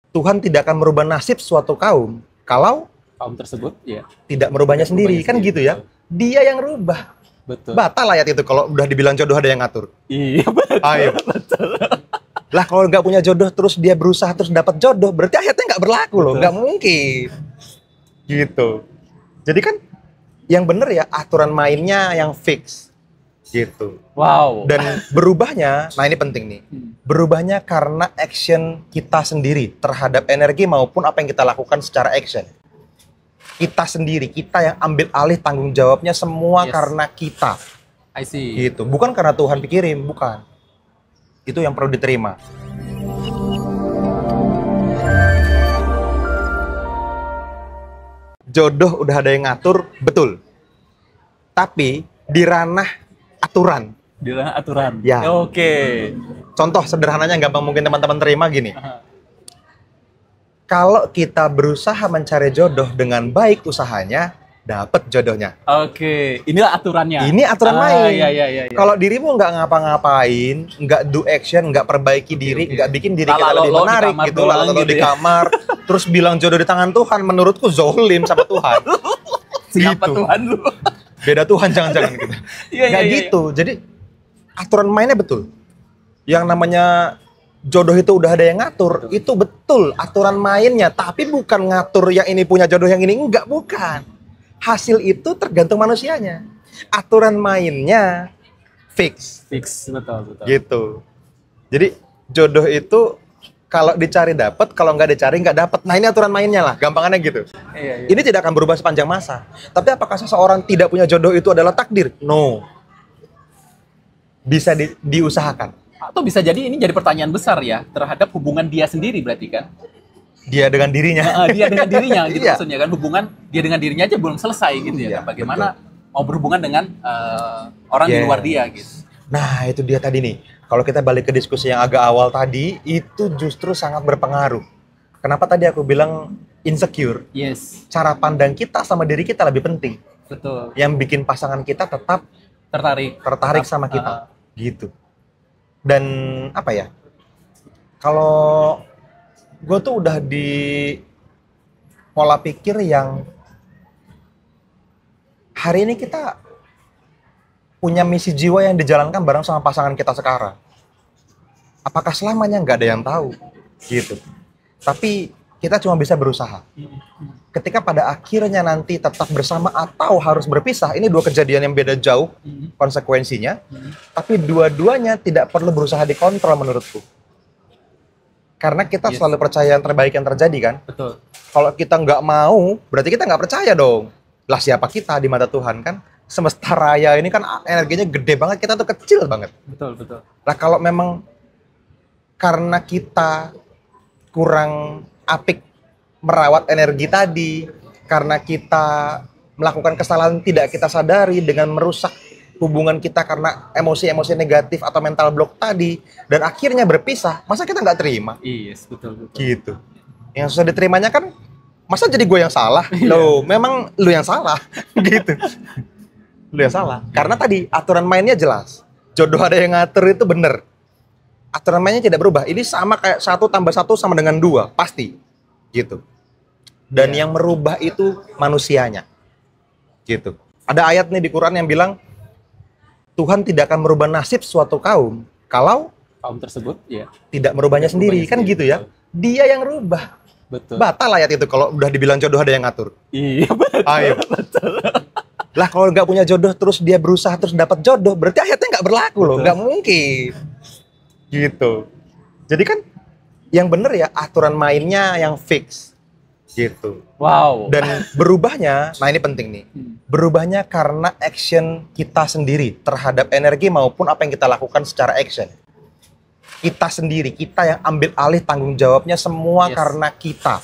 Tuhan tidak akan merubah nasib suatu kaum kalau Kaum tersebut, ya. tidak merubahnya sendiri. Kan gitu ya. Dia yang rubah. Betul. Batal ayat itu kalau udah dibilang jodoh ada yang ngatur. Iya, betul. Ayo. Betul. Lah kalau nggak punya jodoh terus dia berusaha terus dapat jodoh, berarti ayatnya nggak berlaku loh. Betul. Nggak mungkin. Gitu. Jadi kan yang bener ya aturan mainnya yang fix. Gitu. Wow. Dan berubahnya, nah ini penting nih. Berubahnya karena action kita sendiri terhadap energi maupun apa yang kita lakukan secara action. Kita sendiri, kita yang ambil alih tanggung jawabnya semua Yes. karena kita. I see. Gitu. Bukan karena Tuhan pikirin, bukan. Itu yang perlu diterima. Jodoh udah ada yang ngatur, betul. Tapi di ranah aturan. Di ranah aturan. Ya. Oke. Contoh sederhananya gampang mungkin teman-teman terima gini. Aha. Kalau kita berusaha mencari jodoh dengan baik usahanya, dapat jodohnya. Oke. Inilah aturannya. Ini aturan main. Iya. Kalau dirimu nggak ngapa-ngapain, nggak do action, nggak perbaiki diri, Oke. nggak bikin diri kita Lala lebih lolo di menarik kamar gitu, doang lalu gitu di ya. kamar, terus bilang jodoh di tangan Tuhan, menurutku zolim sama Tuhan. Siapa Gitu. Tuhan lu? Beda Tuhan jangan-jangan gitu. Iya, Nggak iya, gitu. Jadi aturan mainnya betul. Yang namanya jodoh itu udah ada yang ngatur, itu betul aturan mainnya, tapi bukan ngatur yang ini punya jodoh yang ini enggak, bukan. Hasil itu tergantung manusianya. Aturan mainnya fix Fix, betul. gitu. Jadi jodoh itu kalau dicari dapat, kalau nggak dicari nggak dapat. Nah, ini aturan mainnya lah, gampangannya gitu. Iya. Ini tidak akan berubah sepanjang masa. Tapi apakah seseorang tidak punya jodoh itu adalah takdir? No. Bisa diusahakan. Atau bisa jadi ini jadi pertanyaan besar ya terhadap hubungan dia sendiri berarti kan? Dia dengan dirinya. Dia dengan dirinya gitu Iya. maksudnya kan, hubungan dia dengan dirinya aja belum selesai gitu Iya, ya kan? Bagaimana mau berhubungan dengan orang di Yes. luar dia gitu. Nah, itu dia tadi nih. Kalau kita balik ke diskusi yang agak awal tadi, itu justru sangat berpengaruh. Kenapa tadi aku bilang insecure? Yes, Cara pandang kita sama diri kita lebih penting. betul. Yang bikin pasangan kita tetap tertarik sama kita. Gitu. Dan apa ya? Kalau gue tuh udah di pola pikir yang hari ini kita punya misi jiwa yang dijalankan bareng sama pasangan kita sekarang. Apakah selamanya nggak ada yang tahu? Gitu. Tapi kita cuma bisa berusaha. Ketika pada akhirnya nanti tetap bersama atau harus berpisah, ini dua kejadian yang beda jauh konsekuensinya. Tapi dua-duanya tidak perlu berusaha dikontrol menurutku. Karena kita Yes. selalu percaya yang terbaik yang terjadi kan. Betul. Kalau kita nggak mau, berarti kita nggak percaya dong. Lah siapa kita di mata Tuhan kan? Semesta raya ini kan energinya gede banget, kita tuh kecil banget. Betul. Lah kalau memang karena kita kurang apik merawat energi tadi, karena kita melakukan kesalahan tidak kita sadari dengan merusak hubungan kita karena emosi-emosi negatif atau mental block tadi, dan akhirnya berpisah, masa kita nggak terima? Yes, betul. Gitu. Yang susah diterimanya kan, masa jadi gue yang salah? Loh, memang lu yang salah. Gitu. Lu yang salah. Karena tadi aturan mainnya jelas. Jodoh ada yang ngatur itu bener. Aturan mainnya tidak berubah. Ini sama kayak 1 tambah 1 sama dengan 2. Pasti. Gitu. Dan yang merubah itu manusianya. Gitu. Ada ayat nih di Quran yang bilang, Tuhan tidak akan merubah nasib suatu kaum kalau Kaum tersebut, ya. tidak merubahnya sendiri. Kan gitu ya. Dia yang rubah. Betul. Batal ayat itu kalau udah dibilang jodoh ada yang ngatur. Iya, betul. Ayo. Lah kalau nggak punya jodoh terus dia berusaha terus dapat jodoh, berarti ayatnya nggak berlaku loh, nggak mungkin. Gitu. Jadi kan yang bener ya aturan mainnya yang fix. Gitu. Wow. Dan berubahnya, nah ini penting nih. Berubahnya karena action kita sendiri terhadap energi maupun apa yang kita lakukan secara action. Kita sendiri, kita yang ambil alih tanggung jawabnya semua Yes. karena kita.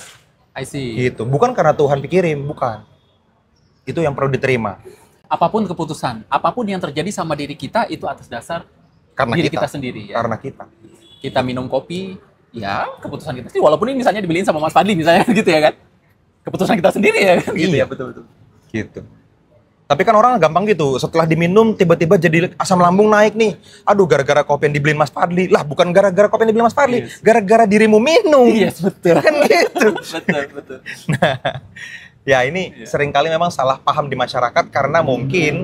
I see. Gitu. Bukan karena Tuhan pikirin, bukan. Itu yang perlu diterima. Apapun keputusan, apapun yang terjadi sama diri kita itu atas dasar Karena diri kita. kita sendiri ya. Karena kita. Kita minum kopi, ya keputusan kita sendiri. Walaupun ini misalnya dibeliin sama Mas Fadli misalnya gitu ya kan. Keputusan kita sendiri ya kan. Gitu Iya. ya, betul. Gitu. Tapi kan orang gampang gitu, setelah diminum tiba-tiba jadi asam lambung naik nih. Aduh, gara-gara kopi yang dibeliin Mas Fadli. Lah, bukan gara-gara kopi yang dibeliin Mas Fadli, Yes. gara-gara dirimu minum. Yes, betul. Kan gitu. Betul, betul. Ya, ini seringkali memang salah paham di masyarakat karena mungkin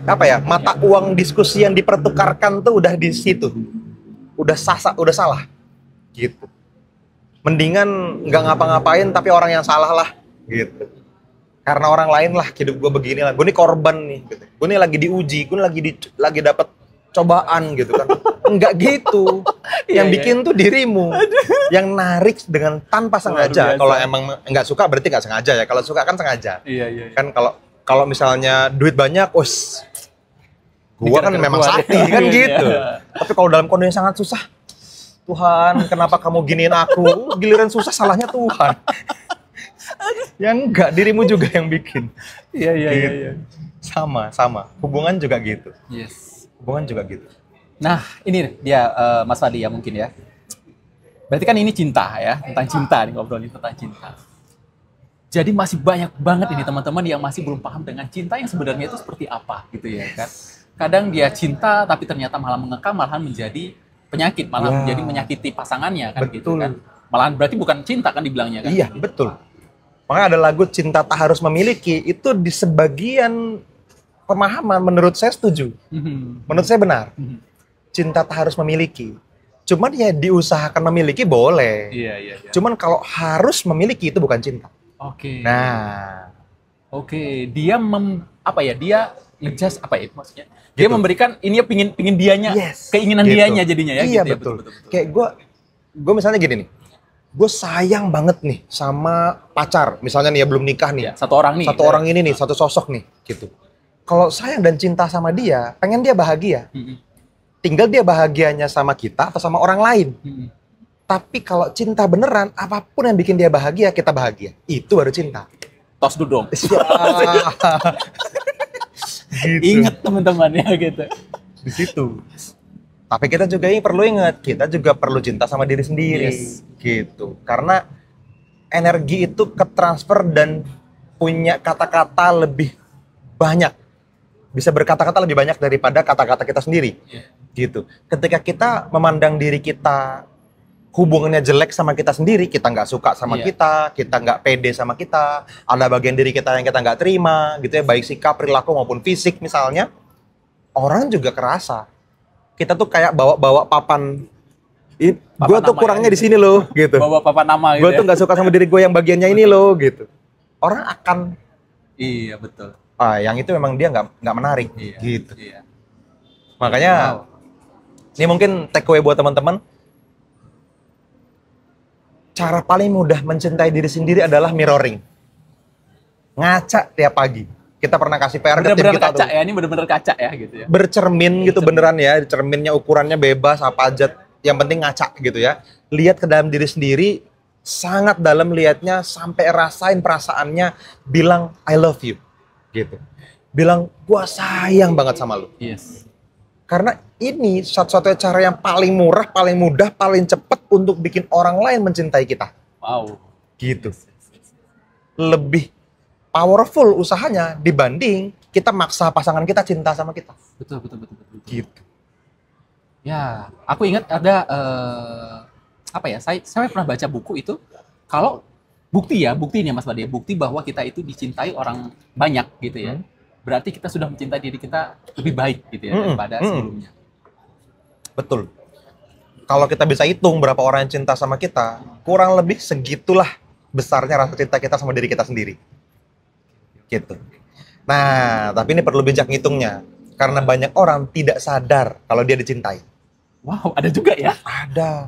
apa ya, mata uang diskusi yang dipertukarkan tuh udah di situ. Udah salah gitu. Mendingan nggak ngapa-ngapain tapi orang yang salah lah gitu. Karena orang lain lah, hidup gue begini lah. Gue nih korban nih, gitu. Gue nih lagi diuji, gue lagi dapat cobaan gitu kan. Enggak gitu. Yang Iya, bikin tuh dirimu. Yang narik dengan tanpa sengaja. biasa. Kalau emang nggak suka berarti nggak sengaja ya. Kalau suka kan sengaja. Iya. Kan kalau misalnya duit banyak, us, gue kan Dikejar-kejar memang keluar. sakti kan Iya. gitu. Tapi kalau dalam kondisi sangat susah, Tuhan, kenapa kamu giniin aku? Giliran susah salahnya Tuhan. Ya enggak, dirimu juga yang bikin. Iya. Gitu. Sama. Hubungan juga gitu. Yes. Hubungan juga gitu. Nah, ini dia Mas Fadli ya mungkin ya. Berarti kan ini cinta ya, tentang cinta nih, ngobrolin tentang cinta. Jadi masih banyak banget ini teman-teman yang masih belum paham dengan cinta yang sebenarnya itu seperti apa gitu ya kan. Kadang dia cinta tapi ternyata malah mengekang, malahan menjadi penyakit, malah Ya. menjadi menyakiti pasangannya kan gitu Betul. kan. Malahan berarti bukan cinta kan dibilangnya kan. Iya, betul. Makanya ada lagu Cinta Tak Harus Memiliki, itu di sebagian pemahaman menurut saya setuju. Mhm. Menurut saya benar. Mhm. Cinta tak harus memiliki. Cuman ya diusahakan memiliki boleh. Iya. Cuman kalau harus memiliki itu bukan cinta. Oke. Nah, Oke, dia apa ya? Dia ngejudge apa ya maksudnya? Dia Gitu. memberikan ini pingin dianya, Yes, keinginan gitu. dianya jadinya ya Iya, gitu betul. ya. Betul. Kayak gue misalnya gini nih. Gue sayang banget nih sama pacar. Misalnya nih ya belum nikah nih. Ya, satu orang nih. Satu orang ini nih, satu sosok nih, gitu. Kalau sayang dan cinta sama dia, pengen dia bahagia. Mhm. Tinggal dia bahagianya sama kita atau sama orang lain. Mhm. Tapi kalau cinta beneran, apapun yang bikin dia bahagia, kita bahagia. Itu baru cinta. Tos dulu dong. Gitu. Ingat teman-teman ya gitu. Di situ. Tapi kita juga perlu ingat, kita juga perlu cinta sama diri sendiri. Yes. Gitu. Karena energi itu ketransfer dan punya kata-kata lebih banyak. Bisa berkata-kata lebih banyak daripada kata-kata kita sendiri. Iya. Gitu. Ketika kita memandang diri kita hubungannya jelek sama kita sendiri, kita nggak suka sama Iya. kita nggak pede sama kita, ada bagian diri kita yang kita nggak terima, gitu ya, baik sikap, perilaku maupun fisik misalnya, orang juga kerasa. Kita tuh kayak bawa papan, gue Papan tuh nama kurangnya ya, di sini loh, gitu. Bawa papan nama gitu. Gue tuh nggak suka sama diri gue yang bagiannya ini loh, gitu. Orang akan, Iya, betul. yang itu memang dia nggak menarik, Iya. gitu. Iya. Makanya, ini mungkin take away buat teman-teman. Cara paling mudah mencintai diri sendiri adalah mirroring. Ngaca tiap pagi. Kita pernah kasih PR ke tim Bener-bener kita kaca tuh. ya, ini bener-bener kaca ya gitu ya. Bercermin gitu Bercermin. beneran ya. Cerminnya ukurannya bebas apa aja. Yang penting ngaca gitu ya. Lihat ke dalam diri sendiri. Sangat dalam lihatnya. Sampai rasain perasaannya. Bilang I love you. Gitu. Bilang gua sayang banget sama lu. Yes. Karena ini satu-satunya cara yang paling murah, paling mudah, paling cepat untuk bikin orang lain mencintai kita. Wow. Gitu. Lebih powerful usahanya dibanding kita maksa pasangan kita cinta sama kita. Betul. Gitu. Ya, aku ingat ada apa ya? Saya pernah baca buku itu kalau bukti ini Mas Bade, bukti bahwa kita itu dicintai orang banyak gitu ya. Berarti kita sudah mencintai diri kita lebih baik gitu ya daripada sebelumnya. Betul. Kalau kita bisa hitung berapa orang yang cinta sama kita, kurang lebih segitulah besarnya rasa cinta kita sama diri kita sendiri. Gitu. Nah, tapi ini perlu bijak ngitungnya. Karena banyak orang tidak sadar kalau dia dicintai. Wow, ada juga ya? Ada.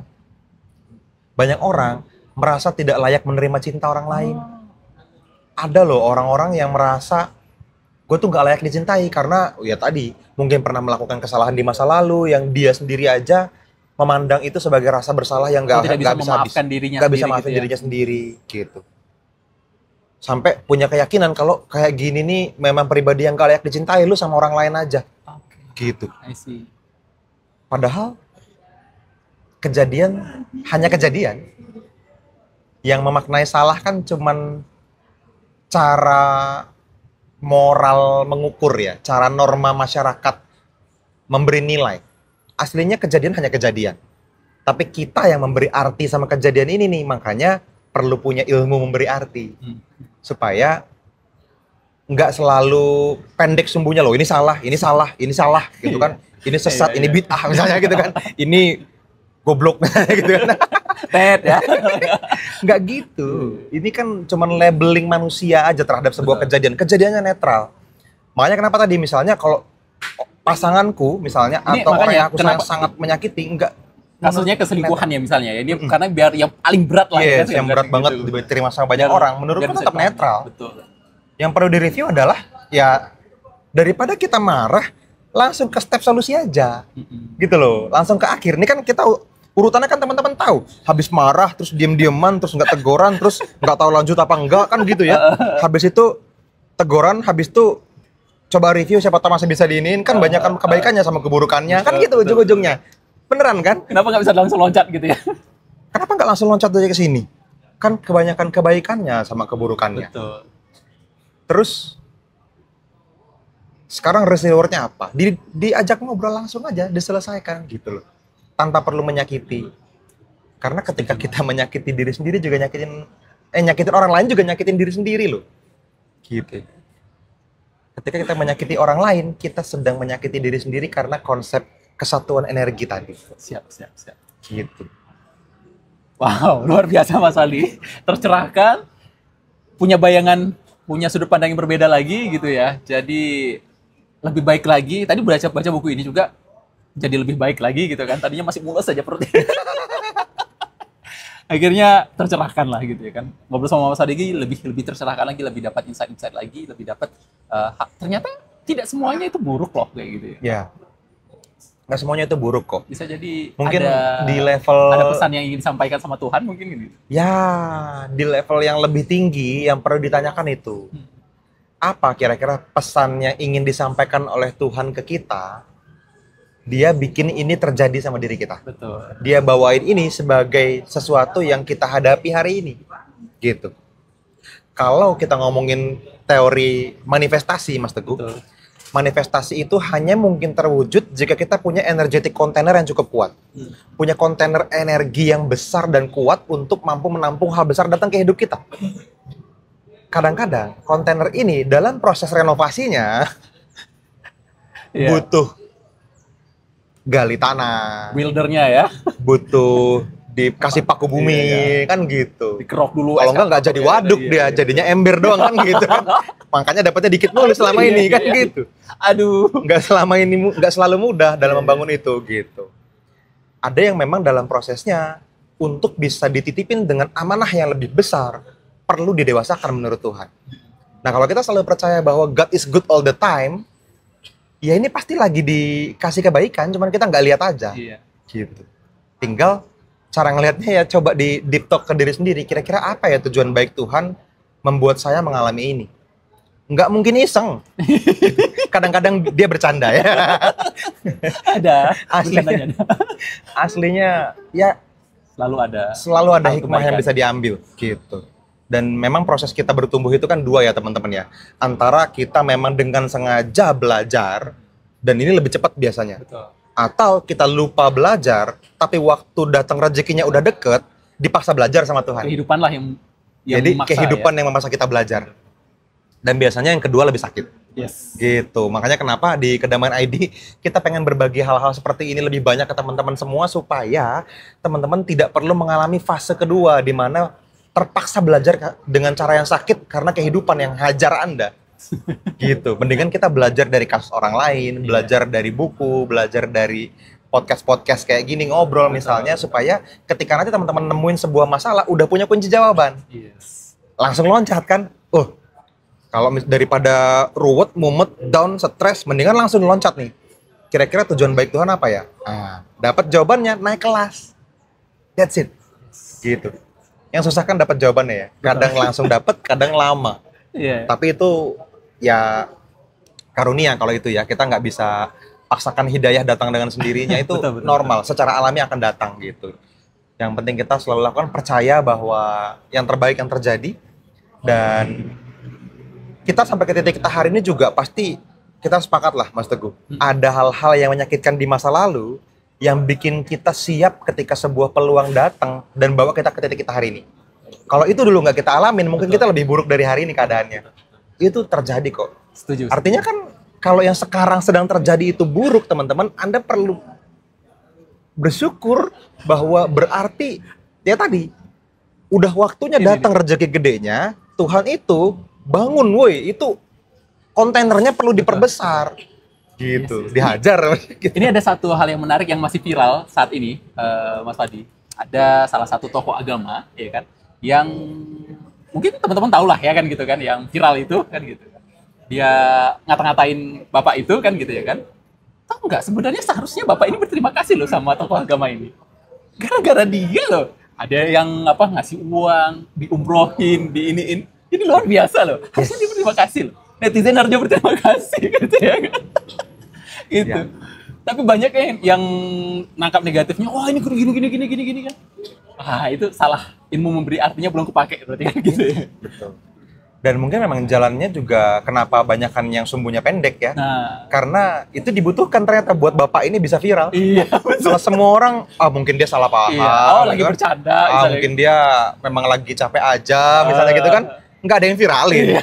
Banyak orang merasa tidak layak menerima cinta orang lain. Ada loh orang-orang yang merasa gue tuh gak layak dicintai karena ya tadi mungkin pernah melakukan kesalahan di masa lalu yang dia sendiri aja memandang itu sebagai rasa bersalah yang Tidak bisa memaafkan dirinya nggak bisa sendiri maafin gitu ya. dirinya sendiri gitu. Sampai punya keyakinan kalau kayak gini nih memang pribadi yang gak layak dicintai, lu sama orang lain aja Oke, gitu. I see. Padahal hanya kejadian yang memaknai salah kan cuman cara moral mengukur ya, cara norma masyarakat memberi nilai. Aslinya kejadian hanya kejadian. Tapi kita yang memberi arti sama kejadian ini nih, makanya perlu punya ilmu memberi arti. Supaya nggak selalu pendek sumbunya loh, ini salah, gitu kan. Ini sesat, ini bid'ah misalnya gitu kan. Ini goblok gitu kan. Tet ya. Nggak gitu. Ini kan cuman labeling manusia aja terhadap sebuah kejadian. Kejadiannya netral. Makanya kenapa tadi misalnya kalau pasanganku misalnya Ini atau orang makanya yang aku sayang kenapa- sangat menyakiti, enggak. Kasusnya keselingkuhan ya misalnya ya. Ini karena biar yang paling berat lah Yes, ya. yang berat banget diterima sama banyak Biar- orang. Menurutku biar bisa tetap dipahami. netral. Betul. Yang perlu direview adalah ya daripada kita marah, langsung ke step solusi aja. Gitu loh, langsung ke akhir. Ini kan kita urutannya kan teman-teman tahu. Habis marah, terus diem-dieman, terus nggak teguran, terus nggak tahu lanjut apa enggak, kan gitu ya. Habis itu teguran, habis itu coba review siapa tahu masih bisa diinin. Kan banyak kan kebaikannya sama keburukannya. Kan gitu ujung-ujungnya. Beneran kan? Kenapa nggak bisa langsung loncat gitu ya? Kenapa nggak langsung loncat aja ke sini? Kan kebanyakan kebaikannya sama keburukannya. Betul. Terus sekarang rewardnya apa? Diajak ngobrol langsung aja, diselesaikan gitu loh. Tanpa perlu menyakiti. Karena ketika kita menyakiti diri sendiri juga nyakitin orang lain juga nyakitin diri sendiri loh. Gitu. Ketika kita menyakiti orang lain, kita sedang menyakiti diri sendiri karena konsep kesatuan energi tadi. Siap. Gitu. Wow, luar biasa Mas Ali. Tercerahkan, punya bayangan, punya sudut pandang yang berbeda lagi gitu ya. Jadi lebih baik lagi. Tadi baca buku ini juga jadi lebih baik lagi gitu kan. Tadinya masih mulus saja perutnya. Akhirnya tercerahkan lah gitu ya kan. Ngobrol sama Mas Ali lebih tercerahkan lagi, lebih dapat insight lagi, lebih dapat ternyata tidak semuanya itu buruk loh kayak gitu ya. Ya. Nggak semuanya itu buruk kok. Bisa jadi Mungkin ada, di level ada pesan yang ingin disampaikan sama Tuhan mungkin gitu. ya, di level yang lebih tinggi yang perlu ditanyakan itu. Apa kira-kira pesan yang ingin disampaikan oleh Tuhan ke kita? Dia bikin ini terjadi sama diri kita. Betul. Dia bawain ini sebagai sesuatu yang kita hadapi hari ini. Gitu. Kalau kita ngomongin teori manifestasi, Mas Teguh, Betul. manifestasi itu hanya mungkin terwujud jika kita punya energetic container yang cukup kuat. Punya kontainer energi yang besar dan kuat untuk mampu menampung hal besar datang ke hidup kita. Kadang-kadang kontainer ini dalam proses renovasinya Iya. butuh gali tanah, Buildernya ya, butuh dikasih paku bumi, Iya. kan gitu. dikerok dulu. Kalau enggak jadi waduk dia, jadinya ember doang kan gitu kan. Makanya dapatnya dikit mulu selama Iya, ini iya, kan iya. gitu. Aduh. Nggak selalu mudah dalam Iya, membangun itu gitu. Ada yang memang dalam prosesnya untuk bisa dititipin dengan amanah yang lebih besar perlu didewasakan menurut Tuhan. Nah kalau kita selalu percaya bahwa God is good all the time, ya ini pasti lagi dikasih kebaikan, cuman kita nggak lihat aja. Iya. Gitu. Tinggal cara ngelihatnya ya coba di deep talk ke diri sendiri. Kira-kira apa ya tujuan baik Tuhan membuat saya mengalami ini? Nggak mungkin iseng. Kadang-kadang dia bercanda ya. Ada. Aslinya. Bercandanya ada. Aslinya ya Selalu ada hikmah yang kebaikan. bisa diambil gitu. Dan memang proses kita bertumbuh itu kan dua ya teman-teman ya. Antara kita memang dengan sengaja belajar dan ini lebih cepat biasanya. Betul. Atau kita lupa belajar, tapi waktu datang rezekinya udah deket, dipaksa belajar sama Tuhan. Kehidupan lah yang Jadi memaksa, kehidupan ya. yang memaksa kita belajar. Dan biasanya yang kedua lebih sakit. Yes. Gitu. Makanya kenapa di Kedamaian ID kita pengen berbagi hal-hal seperti ini lebih banyak ke teman-teman semua supaya teman-teman tidak perlu mengalami fase kedua di mana terpaksa belajar dengan cara yang sakit karena kehidupan yang hajar Anda. Gitu. Mendingan kita belajar dari kasus orang lain, belajar dari buku, belajar dari podcast-podcast kayak gini, ngobrol misalnya, supaya ketika nanti teman-teman nemuin sebuah masalah, udah punya kunci jawaban. Yes. Langsung loncat kan? Kalau daripada ruwet, mumet, down, stres, mendingan langsung loncat nih. Kira-kira tujuan baik Tuhan apa ya? Dapat jawabannya, naik kelas. That's it. Gitu. Yang susah kan dapat jawabannya ya. Kadang langsung dapat, kadang lama. Iya. Tapi itu ya karunia kalau itu ya. Kita nggak bisa paksakan hidayah datang dengan sendirinya. Itu Betul. normal. Secara alami akan datang gitu. Yang penting kita selalu lakukan percaya bahwa yang terbaik yang terjadi. Dan kita sampai ke titik kita hari ini juga pasti kita sepakat lah Mas Teguh. Ada hal-hal yang menyakitkan di masa lalu yang bikin kita siap ketika sebuah peluang datang dan bawa kita ke titik kita hari ini. Kalau itu dulu nggak kita alamin, mungkin kita lebih buruk dari hari ini keadaannya. Itu terjadi kok. Setuju. Artinya kan kalau yang sekarang sedang terjadi itu buruk, teman-teman, Anda perlu bersyukur bahwa berarti ya tadi udah waktunya datang rezeki gedenya, Tuhan itu bangun, woi, itu kontainernya perlu diperbesar. Gitu, dihajar. Gitu. Ini ada satu hal yang menarik yang masih viral saat ini, Mas Fadi. Ada salah satu tokoh agama, ya kan, yang mungkin teman-teman tahu lah ya kan gitu kan, yang viral itu kan gitu. Dia ngata-ngatain bapak itu kan gitu ya kan. Tahu nggak, sebenarnya seharusnya bapak ini berterima kasih loh sama tokoh agama ini. Gara-gara dia loh. Ada yang ngasih uang, diumrohin, diiniin. Ini luar biasa loh. Harusnya dia berterima kasih loh. Netizen harusnya berterima kasih gitu ya kan. Gitu. Ya. Tapi banyak yang nangkap negatifnya, wah ini gini kan. Ah, itu salah. Ilmu memberi artinya belum kepake berarti kan gitu ya. Betul. Dan mungkin memang jalannya juga kenapa banyakan yang sumbunya pendek ya. Nah. Karena itu dibutuhkan ternyata buat bapak ini bisa viral. Iya. Kalau semua orang, mungkin dia salah paham. Iya. Oh, lagi kan? Bercanda. Mungkin dia memang lagi capek aja, misalnya gitu kan. Nggak ada yang viralin. Iya.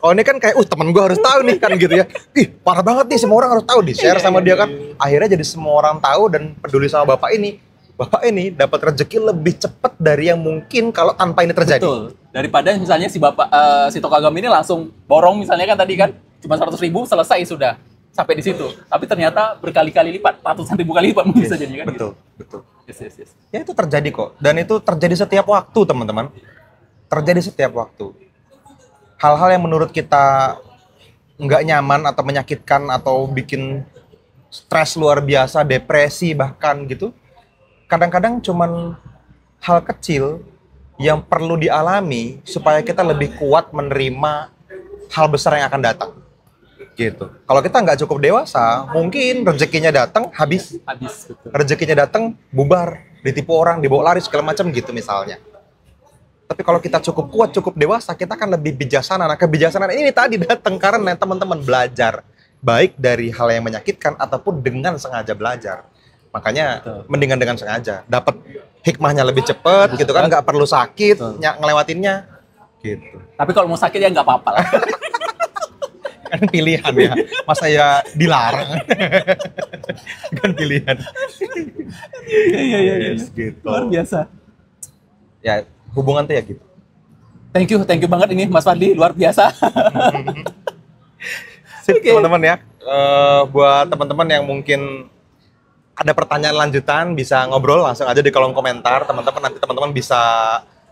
Oh ini kan kayak, temen gue harus tahu nih kan gitu ya. Ih parah banget nih, semua orang harus tahu, di-share sama dia kan. Akhirnya jadi semua orang tahu dan peduli sama bapak ini. Bapak ini dapat rezeki lebih cepat dari yang mungkin kalau tanpa ini terjadi. Betul. Daripada misalnya si bapak, si tokoh agama ini langsung borong misalnya kan tadi kan, cuma 100.000 selesai sudah. Sampai di situ. Tapi ternyata berkali-kali lipat, ratusan ribu kali lipat mungkin bisa jadi kan. Betul, gitu. betul. Yes. Ya itu terjadi kok. Dan itu terjadi setiap waktu teman-teman. Terjadi setiap waktu. Hal-hal yang menurut kita nggak nyaman atau menyakitkan atau bikin stres luar biasa, depresi bahkan gitu, kadang-kadang cuman hal kecil yang perlu dialami supaya kita lebih kuat menerima hal besar yang akan datang gitu. Kalau kita nggak cukup dewasa, mungkin rezekinya datang habis betul. Rezekinya datang bubar, ditipu orang, dibawa lari segala macam gitu misalnya. Tapi kalau kita cukup kuat, cukup dewasa, kita akan lebih bijaksana. Nah, kebijaksanaan ini tadi datang karena teman-teman belajar. Baik dari hal yang menyakitkan ataupun dengan sengaja belajar. Makanya mendingan dengan sengaja. Dapat hikmahnya lebih cepat gitu kan, nggak perlu sakit, ngelewatinnya. Gitu. Tapi kalau mau sakit ya nggak apa-apa lah. Kan pilihan ya. Masa ya dilarang. Kan pilihan. Iya. Gitu. Luar biasa. Ya, hubungan tuh ya gitu. Thank you banget ini Mas Fadli, luar biasa. Sip, teman-teman ya. Buat teman-teman yang mungkin ada pertanyaan lanjutan, bisa ngobrol langsung aja di kolom komentar. Nanti teman-teman bisa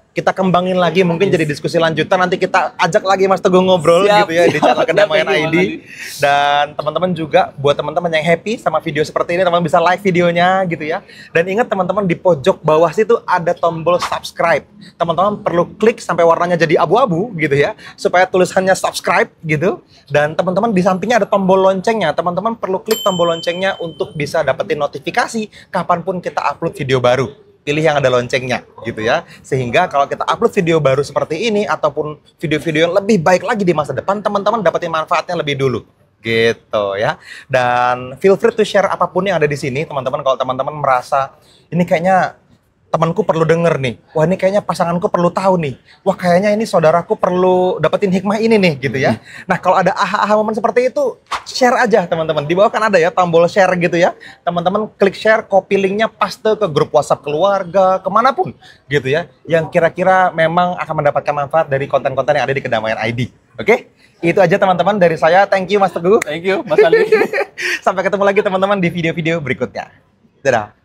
kita kembangin lagi, mungkin jadi diskusi lanjutan. Nanti kita ajak lagi Mas Teguh ngobrol gitu ya di channel Kedamaian ID. Dan teman-teman juga, buat teman-teman yang happy sama video seperti ini, teman-teman bisa like videonya gitu ya. Dan ingat teman-teman, di pojok bawah situ ada tombol subscribe. Teman-teman perlu klik sampai warnanya jadi abu-abu gitu ya, supaya tulisannya subscribe gitu. Dan teman-teman di sampingnya ada tombol loncengnya. Teman-teman perlu klik tombol loncengnya untuk bisa dapetin notifikasi kapanpun kita upload video baru. Pilih yang ada loncengnya gitu ya, sehingga kalau kita upload video baru seperti ini ataupun video-video yang lebih baik lagi di masa depan, teman-teman dapetin manfaatnya lebih dulu gitu ya. Dan feel free to share apapun yang ada di sini teman-teman. Kalau teman-teman merasa ini kayaknya temanku perlu denger nih, wah ini kayaknya pasanganku perlu tahu nih, wah kayaknya ini saudaraku perlu dapetin hikmah ini nih gitu ya. Nah kalau ada aha-aha momen seperti itu, share aja teman-teman. Di bawah kan ada ya tombol share gitu ya. Teman-teman klik share, copy linknya, paste ke grup WhatsApp keluarga, kemanapun gitu ya, yang kira-kira memang akan mendapatkan manfaat dari konten-konten yang ada di Kedamaian ID. Oke? Itu aja teman-teman dari saya. Thank you Mas Teguh. Thank you Mas Ali. Sampai ketemu lagi teman-teman di video-video berikutnya. Dadah.